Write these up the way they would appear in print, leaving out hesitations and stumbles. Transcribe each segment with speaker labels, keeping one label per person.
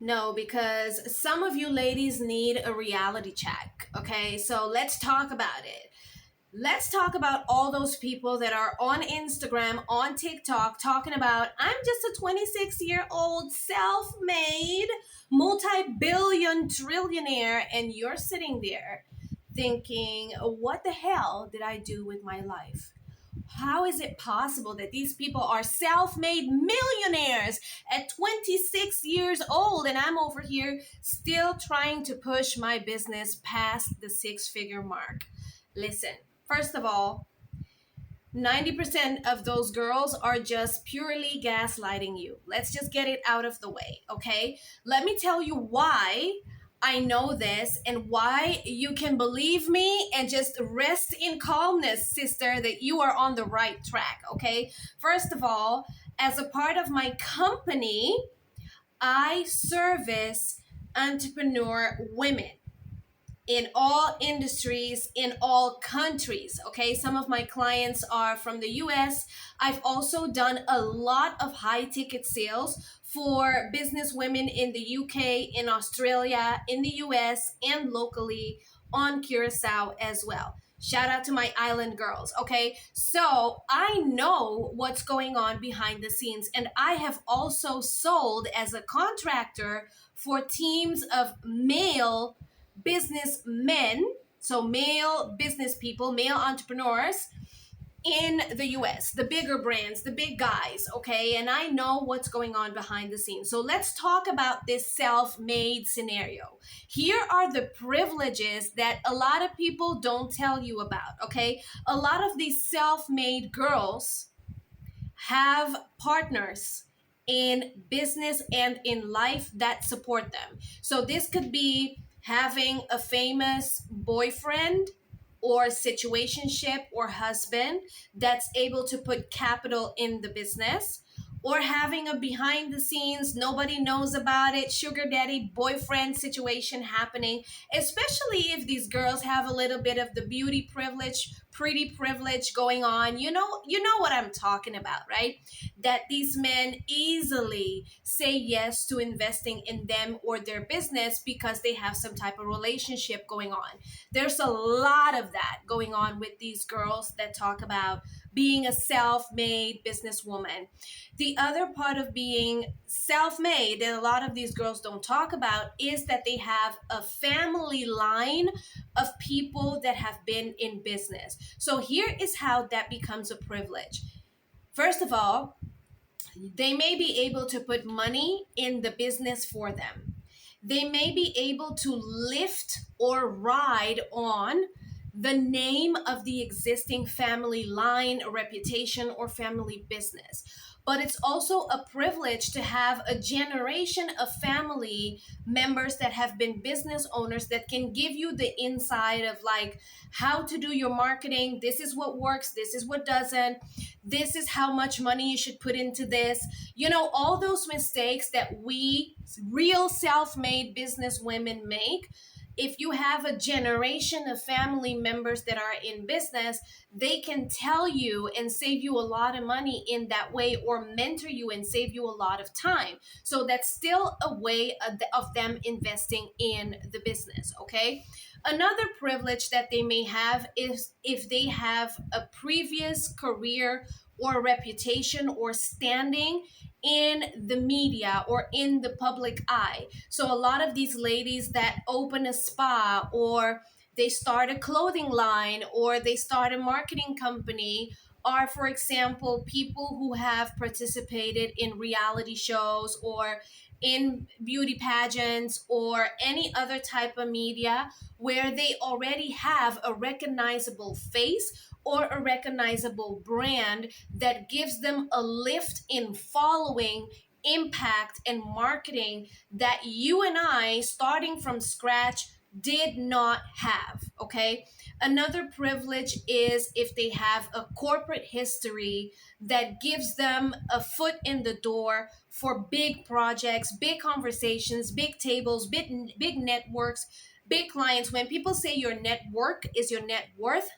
Speaker 1: No, because some of you ladies need a reality check. Okay, so let's talk about it. Let's talk about all those people that are on Instagram, on TikTok, talking about, I'm just a 26-year-old self made, multi billion trillionaire. And you're sitting there thinking, what the hell did I do with my life? How is it possible that these people are self made millionaires at 26 years old and I'm over here still trying to push my business past the six-figure mark? Listen, first of all, 90% of those girls are just purely gaslighting you. Let's just get it out of the way, okay? Let me tell you why I know this and why you can believe me and just rest in calmness, sister, that you are on the right track, okay? First of all, as a part of my company, I service entrepreneur women in all industries, in all countries. Okay, some of my clients are from the US. I've also done a lot of high ticket sales for business women in the UK, in Australia, in the US, and locally on Curacao as well. Shout out to my island girls. Okay, so I know what's going on behind the scenes, and I have also sold as a contractor for teams of male businessmen, so male business people, male entrepreneurs in the US, the bigger brands, the big guys, okay? And I know what's going on behind the scenes. So let's talk about this self made scenario. Here are the privileges that a lot of people don't tell you about, okay? A lot of these self made girls have partners in business and in life that support them. So this could be having a famous boyfriend or situationship or husband that's able to put capital in the business, or having a behind the scenes, nobody knows about it, sugar daddy boyfriend situation happening, especially if these girls have a little bit of the beauty privilege, pretty privilege going on. You know what I'm talking about, right? That these men easily say yes to investing in them or their business because they have some type of relationship going on. There's a lot of that going on with these girls that talk about being a self-made businesswoman. The other part of being self-made that a lot of these girls don't talk about is that they have a family line of people that have been in business. So here is how that becomes a privilege. First of all, they may be able to put money in the business for them. They may be able to lift or ride on the name of the existing family line, reputation, or family business. But it's also a privilege to have a generation of family members that have been business owners that can give you the inside of like how to do your marketing. This is what works, this is what doesn't, this is how much money you should put into this. All those mistakes that we real self-made business women make. If you have a generation of family members that are in business, they can tell you and save you a lot of money in that way, or mentor you and save you a lot of time. So that's still a way of them investing in the business, okay? Another privilege that they may have is if they have a previous career or reputation or standing in the media or in the public eye. So a lot of these ladies that open a spa, or they start a clothing line, or they start a marketing company, are, for example, people who have participated in reality shows or in beauty pageants or any other type of media where they already have a recognizable face or a recognizable brand that gives them a lift in following, impact, and marketing that you and I, starting from scratch, did not have. Okay. Another privilege is if they have a corporate history that gives them a foot in the door for big projects, big conversations, big tables, big networks, big clients. When people say your network is your net worth,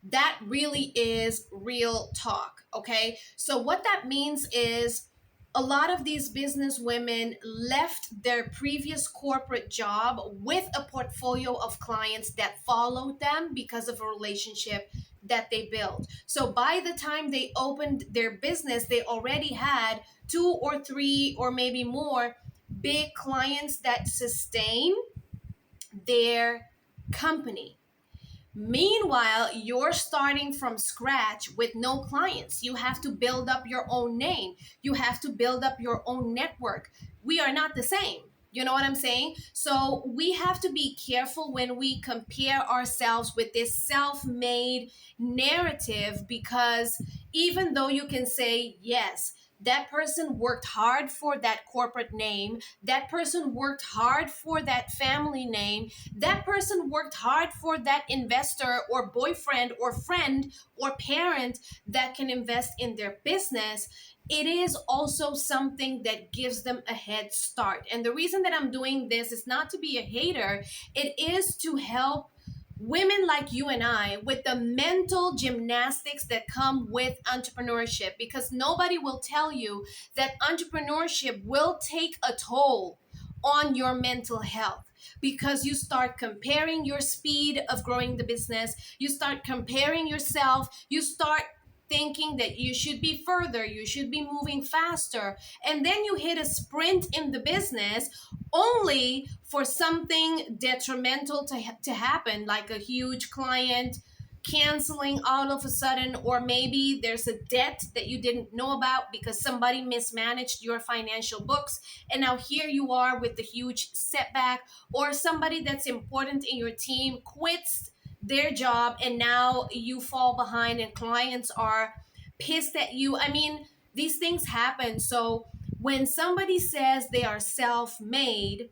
Speaker 1: that really is real talk. Okay. So what that means is A lot of these business women left their previous corporate job with a portfolio of clients that followed them because of a relationship that they built. So by the time they opened their business, they already had two or three or maybe more big clients that sustain their company. Meanwhile, you're starting from scratch with no clients. You have to build up your own name. You have to build up your own network. We are not the same. You know what I'm saying? So we have to be careful when we compare ourselves with this self made narrative, because even though you can say, yes, that person worked hard for that corporate name, that person worked hard for that family name, that person worked hard for that investor or boyfriend or friend or parent that can invest in their business, it is also something that gives them a head start. And the reason that I'm doing this is not to be a hater, it is to help women like you and I with the mental gymnastics that come with entrepreneurship, because nobody will tell you that entrepreneurship will take a toll on your mental health, because you start comparing your speed of growing the business, you start comparing yourself, you start thinking that you should be further, you should be moving faster, and then you hit a sprint in the business only for something detrimental to happen, like a huge client canceling all of a sudden, or maybe there's a debt that you didn't know about because somebody mismanaged your financial books, and now here you are with the huge setback, or somebody that's important in your team quits their job and now you fall behind and clients are pissed at you. I mean, these things happen. So when somebody says they are self-made,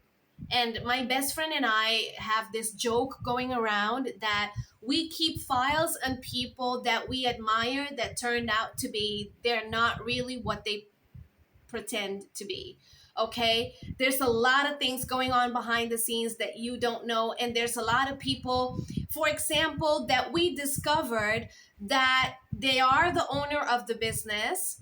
Speaker 1: and my best friend and I have this joke going around that we keep files on people that we admire that turned out to be, they're not really what they pretend to be. Okay, there's a lot of things going on behind the scenes that you don't know, and there's a lot of people, for example, that we discovered that they are the owner of the business,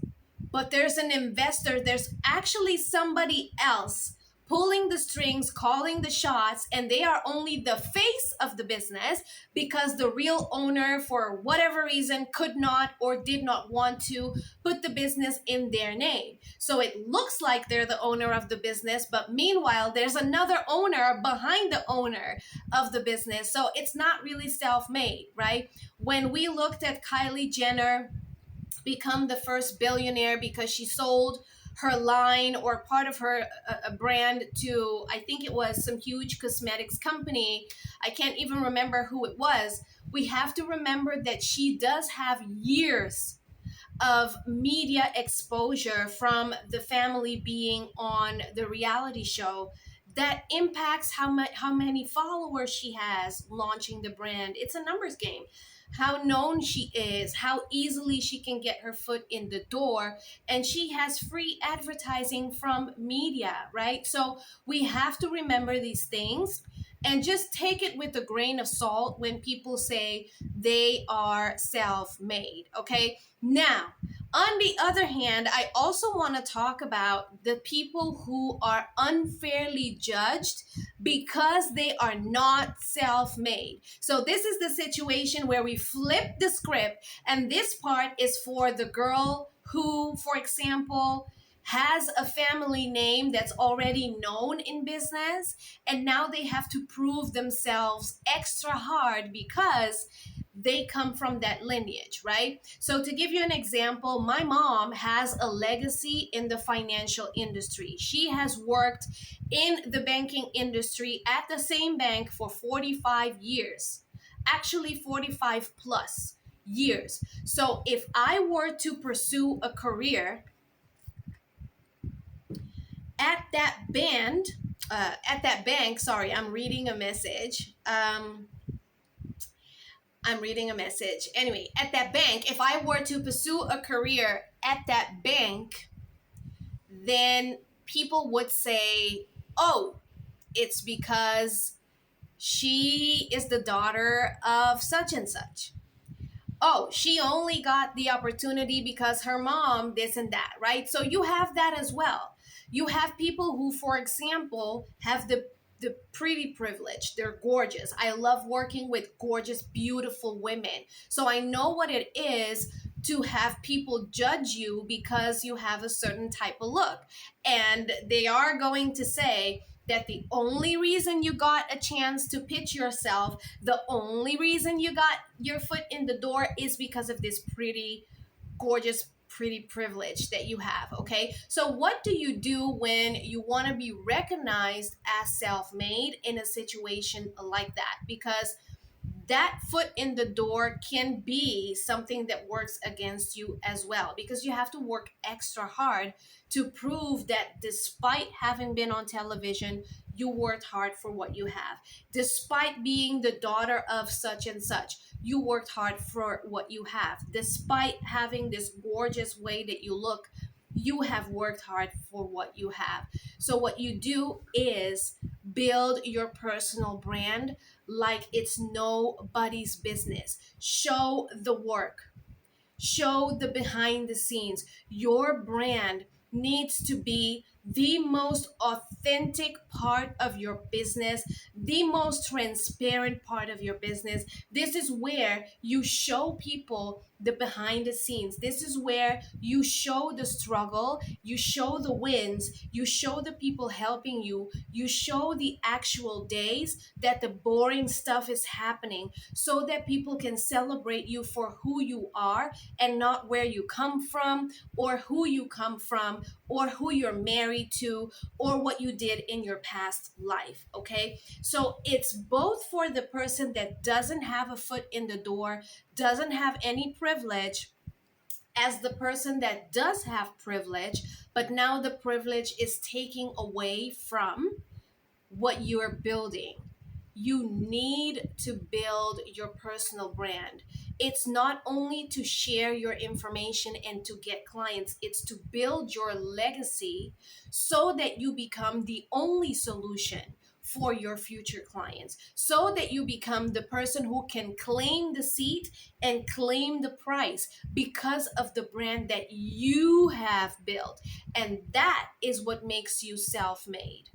Speaker 1: but there's an investor, there's actually somebody else pulling the strings, calling the shots, and they are only the face of the business because the real owner, for whatever reason, could not or did not want to put the business in their name. So it looks like they're the owner of the business, but meanwhile, there's another owner behind the owner of the business. So it's not really self-made, right? When we looked at Kylie Jenner become the first billionaire because she sold her line or part of her brand to, I think it was some huge cosmetics company. I can't even remember who it was. We have to remember that she does have years of media exposure from the family being on the reality show that impacts how many followers she has launching the brand. It's a numbers game. How known she is, how easily she can get her foot in the door, and she has free advertising from media, right? So we have to remember these things and just take it with a grain of salt when people say they are self-made, okay? Now, on the other hand, I also want to talk about the people who are unfairly judged because they are not self-made. So this is the situation where we flip the script, and this part is for the girl who, for example, has a family name that's already known in business, and now they have to prove themselves extra hard because they come from that lineage, right? So to give you an example, my mom has a legacy in the financial industry. She has worked in the banking industry at the same bank for 45 years, actually 45 plus years. So if I were to pursue a career at that bank, sorry, I'm reading a message. I'm reading a message. Anyway, at that bank, if I were to pursue a career at that bank, then people would say, oh, it's because she is the daughter of such and such. oh, she only got the opportunity because her mom, this and that, right? So you have that as well. You have people who, for example, have the pretty privilege. They're gorgeous. I love working with gorgeous, beautiful women. So I know what it is to have people judge you because you have a certain type of look. And they are going to say that the only reason you got a chance to pitch yourself, the only reason you got your foot in the door is because of this pretty, gorgeous, pretty privilege that you have. Okay, so what do you do when you want to be recognized as self-made in a situation like that? Because that foot in the door can be something that works against you as well, because you have to work extra hard to prove that despite having been on television, you worked hard for what you have. Despite being the daughter of such and such, you worked hard for what you have. Despite having this gorgeous way that you look, you have worked hard for what you have. So what you do is build your personal brand like it's nobody's business. Show the work, show the behind the scenes. Your brand needs to be the most authentic part of your business, the most transparent part of your business. This is where you show people the behind the scenes. This is where you show the struggle, you show the wins, you show the people helping you, you show the actual days that the boring stuff is happening so that people can celebrate you for who you are and not where you come from or who you come from or who you're married to or what you did in your past life. Okay, so it's both for the person that doesn't have a foot in the door, doesn't have any privilege, as the person that does have privilege, but now the privilege is taking away from what you're building. You need to build your personal brand. It's not only to share your information and to get clients, it's to build your legacy so that you become the only solution for your future clients, so that you become the person who can claim the seat and claim the price because of the brand that you have built. And that is what makes you self-made.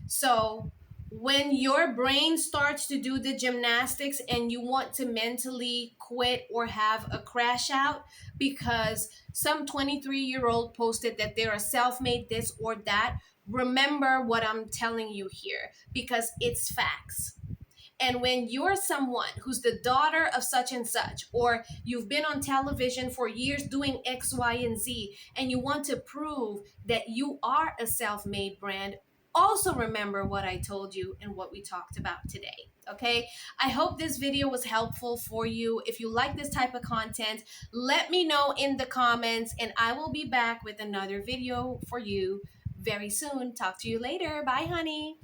Speaker 1: So when your brain starts to do the gymnastics and you want to mentally quit or have a crash out because some 23-year-old posted that they're a self-made this or that, remember what I'm telling you here because it's facts. And when you're someone who's the daughter of such and such, or you've been on television for years doing X, Y, and Z, and you want to prove that you are a self made brand, also remember what I told you and what we talked about today. Okay, I hope this video was helpful for you. If you like this type of content, let me know in the comments, and I will be back with another video for you very soon. Talk to you later. Bye, honey.